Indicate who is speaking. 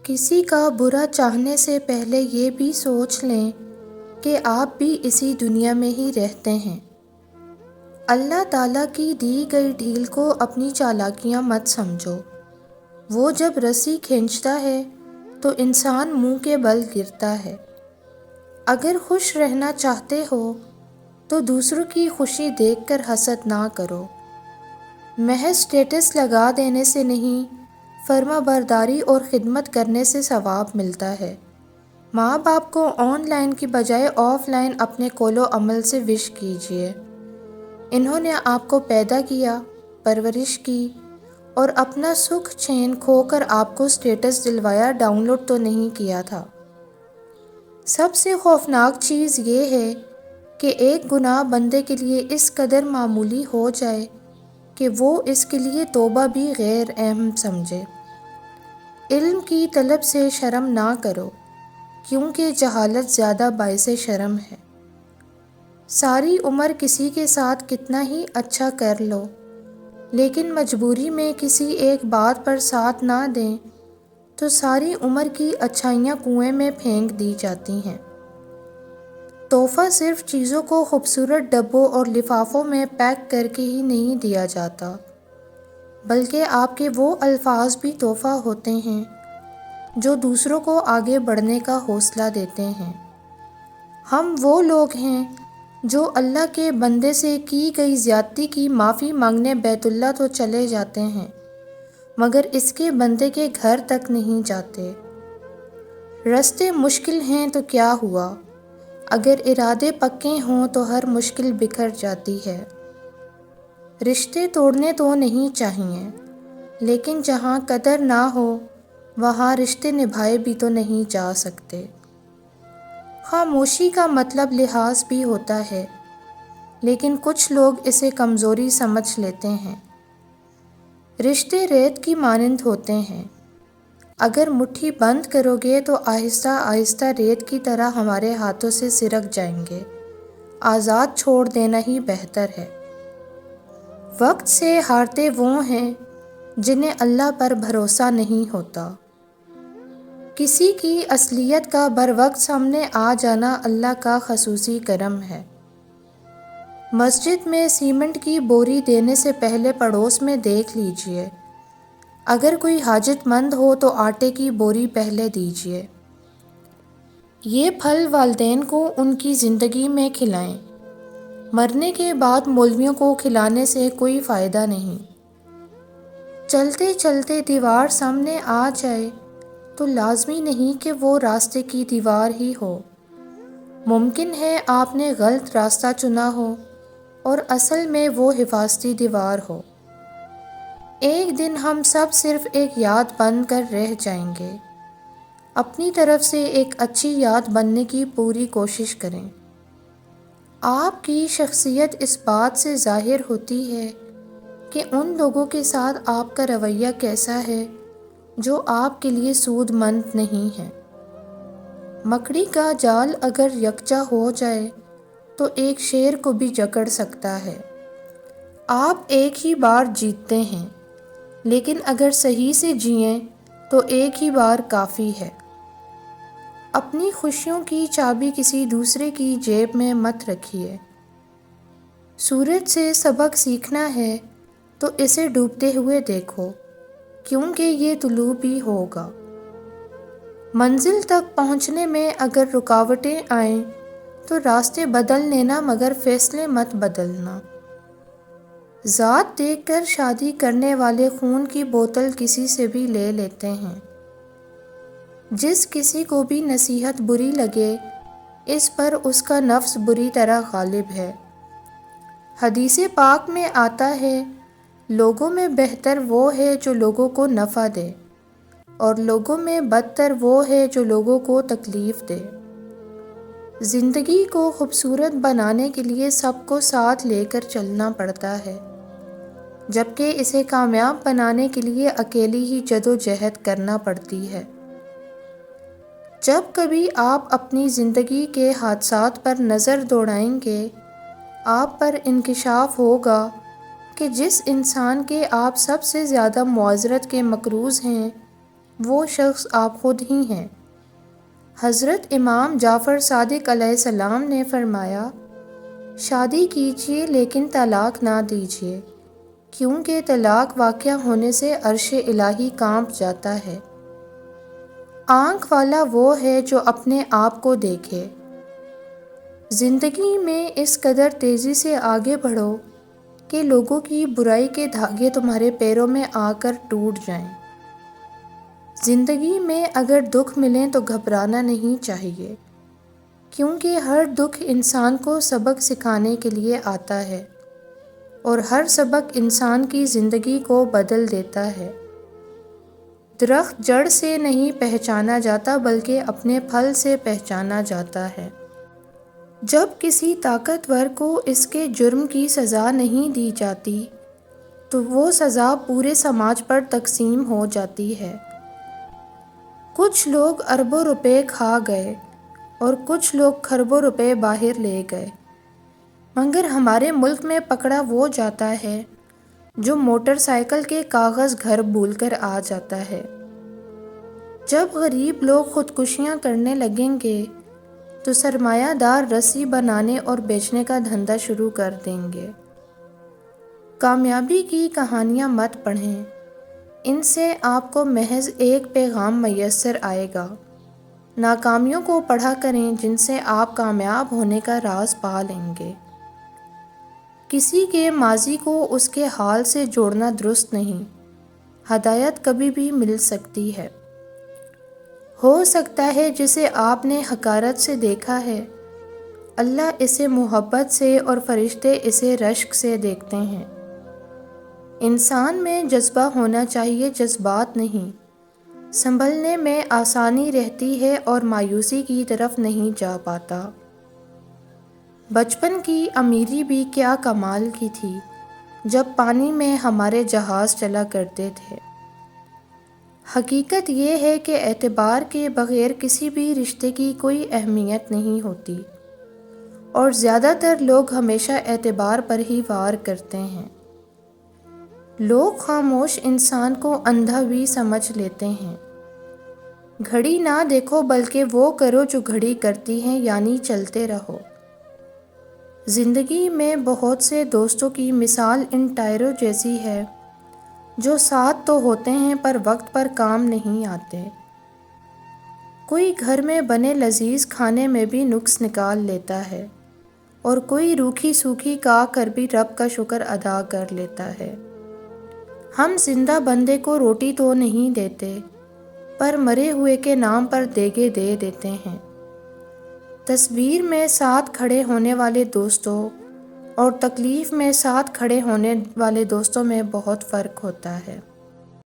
Speaker 1: کسی کا برا چاہنے سے پہلے یہ بھی سوچ لیں کہ آپ بھی اسی دنیا میں ہی رہتے ہیں۔ اللہ تعالیٰ کی دی گئی ڈھیل کو اپنی چالاکیاں مت سمجھو۔ وہ جب رسی کھینچتا ہے تو انسان منہ کے بل گرتا ہے۔ اگر خوش رہنا چاہتے ہو تو دوسروں کی خوشی دیکھ کر حسد نہ کرو۔ محض سٹیٹس لگا دینے سے نہیں، فرما برداری اور خدمت کرنے سے ثواب ملتا ہے۔ ماں باپ کو آن لائن کی بجائے آف لائن اپنے قول و عمل سے وش کیجیے۔ انہوں نے آپ کو پیدا کیا، پرورش کی اور اپنا سکھ چین کھو کر آپ کو سٹیٹس دلوایا، ڈاؤن لوڈ تو نہیں کیا تھا۔ سب سے خوفناک چیز یہ ہے کہ ایک گناہ بندے کے لیے اس قدر معمولی ہو جائے کہ وہ اس کے لیے توبہ بھی غیر اہم سمجھے۔ علم کی طلب سے شرم نہ کرو، کیونکہ جہالت زیادہ باعث شرم ہے۔ ساری عمر کسی کے ساتھ کتنا ہی اچھا کر لو، لیکن مجبوری میں کسی ایک بات پر ساتھ نہ دیں تو ساری عمر کی اچھائیاں کنویں میں پھینک دی جاتی ہیں۔ تحفہ صرف چیزوں کو خوبصورت ڈبوں اور لفافوں میں پیک کر کے ہی نہیں دیا جاتا، بلکہ آپ کے وہ الفاظ بھی تحفہ ہوتے ہیں جو دوسروں کو آگے بڑھنے کا حوصلہ دیتے ہیں۔ ہم وہ لوگ ہیں جو اللہ کے بندے سے کی گئی زیادتی کی معافی مانگنے بیت اللہ تو چلے جاتے ہیں، مگر اس کے بندے کے گھر تک نہیں جاتے۔ رستے مشکل ہیں تو کیا ہوا، اگر ارادے پکے ہوں تو ہر مشکل بکھر جاتی ہے۔ رشتے توڑنے تو نہیں چاہیے، لیکن جہاں قدر نہ ہو وہاں رشتے نبھائے بھی تو نہیں جا سکتے۔ خاموشی کا مطلب لحاظ بھی ہوتا ہے، لیکن کچھ لوگ اسے کمزوری سمجھ لیتے ہیں۔ رشتے ریت کی مانند ہوتے ہیں، اگر مٹھی بند کرو گے تو آہستہ آہستہ ریت کی طرح ہمارے ہاتھوں سے سرک جائیں گے۔ آزاد چھوڑ دینا ہی بہتر ہے۔ وقت سے ہارتے وہ ہیں جنہیں اللہ پر بھروسہ نہیں ہوتا۔ کسی کی اصلیت کا بروقت سامنے آ جانا اللہ کا خصوصی کرم ہے۔ مسجد میں سیمنٹ کی بوری دینے سے پہلے پڑوس میں دیکھ لیجئے، اگر کوئی حاجت مند ہو تو آٹے کی بوری پہلے دیجئے۔ یہ پھل والدین کو ان کی زندگی میں کھلائیں، مرنے کے بعد مولویوں کو کھلانے سے کوئی فائدہ نہیں۔ چلتے چلتے دیوار سامنے آ جائے تو لازمی نہیں کہ وہ راستے کی دیوار ہی ہو۔ ممکن ہے آپ نے غلط راستہ چنا ہو اور اصل میں وہ حفاظتی دیوار ہو۔ ایک دن ہم سب صرف ایک یاد بن کر رہ جائیں گے۔ اپنی طرف سے ایک اچھی یاد بننے کی پوری کوشش کریں۔ آپ کی شخصیت اس بات سے ظاہر ہوتی ہے کہ ان لوگوں کے ساتھ آپ کا رویہ کیسا ہے جو آپ کے لیے سود مند نہیں ہے۔ مکڑی کا جال اگر یکجا ہو جائے تو ایک شیر کو بھی جکڑ سکتا ہے۔ آپ ایک ہی بار جیتتے ہیں، لیکن اگر صحیح سے جئیں تو ایک ہی بار کافی ہے۔ اپنی خوشیوں کی چابی کسی دوسرے کی جیب میں مت رکھیے۔ سورج سے سبق سیکھنا ہے تو اسے ڈوبتے ہوئے دیکھو، کیونکہ یہ طلوع بھی ہوگا۔ منزل تک پہنچنے میں اگر رکاوٹیں آئیں تو راستے بدل لینا، مگر فیصلے مت بدلنا۔ ذات دیکھ کر شادی کرنے والے خون کی بوتل کسی سے بھی لے لیتے ہیں۔ جس کسی کو بھی نصیحت بری لگے، اس پر اس کا نفس بری طرح غالب ہے۔ حدیث پاک میں آتا ہے، لوگوں میں بہتر وہ ہے جو لوگوں کو نفع دے، اور لوگوں میں بدتر وہ ہے جو لوگوں کو تکلیف دے۔ زندگی کو خوبصورت بنانے کے لیے سب کو ساتھ لے کر چلنا پڑتا ہے، جبکہ اسے کامیاب بنانے کے لیے اکیلی ہی جدوجہد کرنا پڑتی ہے۔ جب کبھی آپ اپنی زندگی کے حادثات پر نظر دوڑائیں گے، آپ پر انکشاف ہوگا کہ جس انسان کے آپ سب سے زیادہ معذرت کے مقروض ہیں، وہ شخص آپ خود ہی ہیں۔ حضرت امام جعفر صادق علیہ السلام نے فرمایا، شادی کیجیے لیکن طلاق نہ دیجیے، کیونکہ طلاق واقع ہونے سے عرش الہی کانپ جاتا ہے۔ آنکھ والا وہ ہے جو اپنے آپ کو دیکھے۔ زندگی میں اس قدر تیزی سے آگے بڑھو کہ لوگوں کی برائی کے دھاگے تمہارے پیروں میں آ کر ٹوٹ جائیں۔ زندگی میں اگر دکھ ملیں تو گھبرانا نہیں چاہیے، کیونکہ ہر دکھ انسان کو سبق سکھانے کے لیے آتا ہے، اور ہر سبق انسان کی زندگی کو بدل دیتا ہے۔ درخت جڑ سے نہیں پہچانا جاتا بلکہ اپنے پھل سے پہچانا جاتا ہے۔ جب کسی طاقتور کو اس کے جرم کی سزا نہیں دی جاتی تو وہ سزا پورے سماج پر تقسیم ہو جاتی ہے۔ کچھ لوگ اربوں روپے کھا گئے اور کچھ لوگ کھربوں روپے باہر لے گئے، مگر ہمارے ملک میں پکڑا وہ جاتا ہے جو موٹر سائیکل کے کاغذ گھر بھول کر آ جاتا ہے۔ جب غریب لوگ خودکشیاں کرنے لگیں گے تو سرمایہ دار رسی بنانے اور بیچنے کا دھندا شروع کر دیں گے۔ کامیابی کی کہانیاں مت پڑھیں، ان سے آپ کو محض ایک پیغام میسر آئے گا۔ ناکامیوں کو پڑھا کریں جن سے آپ کامیاب ہونے کا راز پا لیں گے۔ کسی کے ماضی کو اس کے حال سے جوڑنا درست نہیں۔ ہدایت کبھی بھی مل سکتی ہے۔ ہو سکتا ہے جسے آپ نے حقارت سے دیکھا ہے، اللہ اسے محبت سے اور فرشتے اسے رشک سے دیکھتے ہیں۔ انسان میں جذبہ ہونا چاہیے، جذبات نہیں۔ سنبھلنے میں آسانی رہتی ہے اور مایوسی کی طرف نہیں جا پاتا۔ بچپن کی امیری بھی کیا کمال کی تھی جب پانی میں ہمارے جہاز چلا کرتے تھے۔ حقیقت یہ ہے کہ اعتبار کے بغیر کسی بھی رشتے کی کوئی اہمیت نہیں ہوتی، اور زیادہ تر لوگ ہمیشہ اعتبار پر ہی وار کرتے ہیں۔ لوگ خاموش انسان کو اندھا بھی سمجھ لیتے ہیں۔ گھڑی نہ دیکھو بلکہ وہ کرو جو گھڑی کرتی ہے، یعنی چلتے رہو۔ زندگی میں بہت سے دوستوں کی مثال ان ٹائروں جیسی ہے جو ساتھ تو ہوتے ہیں پر وقت پر کام نہیں آتے۔ کوئی گھر میں بنے لذیذ کھانے میں بھی نقص نکال لیتا ہے، اور کوئی روکھی سوکھی کھا کر بھی رب کا شکر ادا کر لیتا ہے۔ ہم زندہ بندے کو روٹی تو نہیں دیتے، پر مرے ہوئے کے نام پر دیگے دے دیتے ہیں۔ تصویر میں ساتھ کھڑے ہونے والے دوستوں اور تکلیف میں ساتھ کھڑے ہونے والے دوستوں میں بہت فرق ہوتا ہے۔